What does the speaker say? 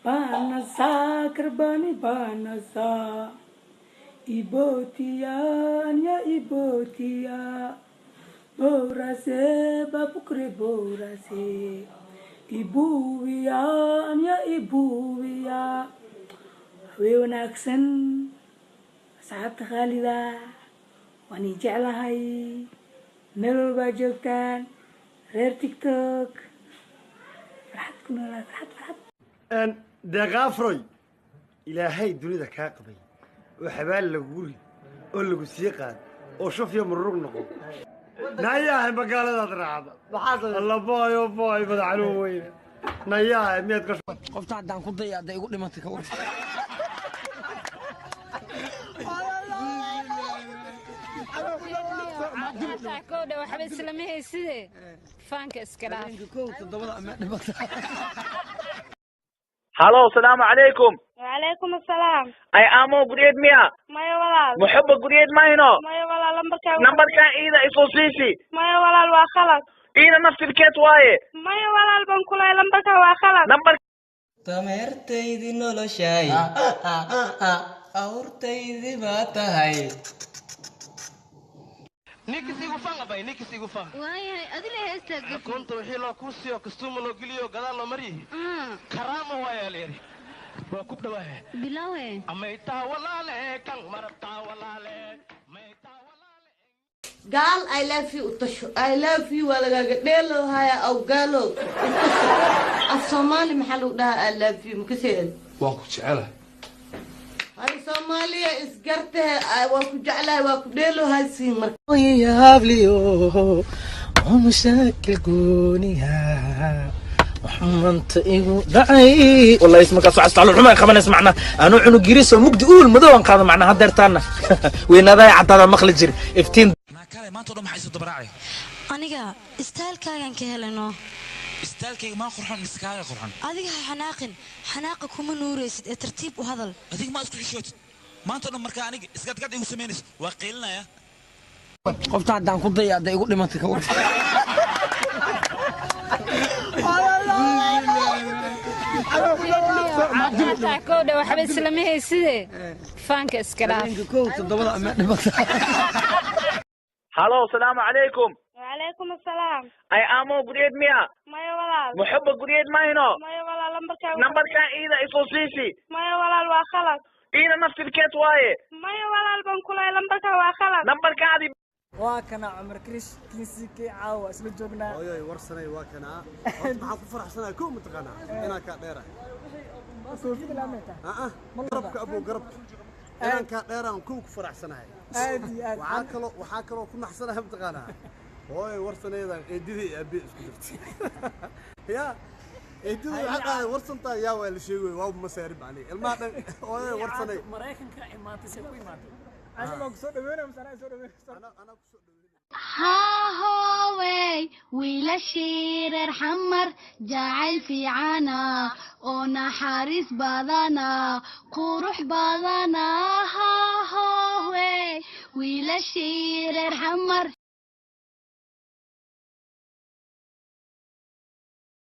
Banasa kerbani banasa Ibotian ya ibotia Borase babukre borase Ibuwian ya ibuwiya Way wanaagsan asxaabta khaalida waan ii jeclahay meel walbaa joogtaan reer tiktok farxad ku noolaa farxad deeqaafroy ilaahay dunida kaa qabay oo xabaal lagu rid oo lagu sii qaad oo shufyo murug noqo nayahay magaaladaad raacda alla booyo booy madaxluun weyne nayahay miyaad qofta haddaan ku daya hadday igu dhimantay ka war كودا وحبي سلامي سيدي فانك اسكلاف هلو السلام عليكم. وعليكم السلام. اي امو قريد ميا مايا ولا محب قريد ماينو مايا ولا نمبر كان اذا اسوسيسي مايا ولا الواخلك اذا نفس الكيت وايه مايا ولا البنكولا لمبك واخلك نمبر tameertaydii noloshaay awrtaydii baa tahay nikisigu fanga bay nikisigu fanga واي ادري هسه كنت وحي لو كرسي كستوم لو غليو غدال لو مري كرامه وايا ليري وكوب دواه بلاوي اميتا ولا له كان مرتا ولا له ميتا ولا له قال I love you utasho I love you wala gadelo haya aw galo الصومالي محلو ده I love you مكسيد واكو جعله هاي صومالية اسقرتها واكو جعلها واكو ديلو هاي سيمر يا هابليو ومشاكل قونيها وحمنت إيقو دعي والله اسمك أصعصت على الحماية خبنا اسمعنا أنا عنو جريس ومقد قول مدوان قادم معنا هدرتانا وين هذا عطانا مخلج جري افتين ما كان ما تقول ما حيصير دبراعي انيغا استايل كاغان كهلنو استالكي ما قرحان مسكاغا قرحان adiga xanaaqa kuma nuureysid ee tartiib u hadal adiga ma isku xishootid maanta dhan markaa aniga iska gad igu sameynayso waa qiilinaya qofta haddaan ku daya hadday igu dhimantay ka war كودا وحبي سلامي سيدي فانك اسكلاف هلو السلام عليكم. وعليكم السلام. اي امو قريد ميا مايا ولا محب قريد ماينو مايا ولا نمبر كان اذا اسوسيسي مايا ولا الواخلك اذا نفس الكيت وايه مايا ولا البنكولا لمبك واخلك نمبر كان واكنا عمر كنسيكي عاوة اسلو جوجنا ooyoy warsanay waa kana maxaan ku faraxsanahay ku mutaqana inaan ka dheerahay كوفيد لاميتا garabka abo garabka inaan ka dheeraan ku faraxsanahay عادي waxaa kaloo ku naxsanahay mutaqana ooy warsanaydan eedidii abi isku jirtay ya eedidii waxa warsantaa yaa waa la sheegay waa ma saarib ali ilma dhan ooy warsanay mareykanka imaatay say ku imaatay ana ma ku soo dhaweynaa masana soo dhaweynaa ana ku soo dhaweynaa هاهوي ويلا شيرر حمر جاعل في عنا ونحارس بدنا قروح بدنا هاهوي ويلا شيرر حمر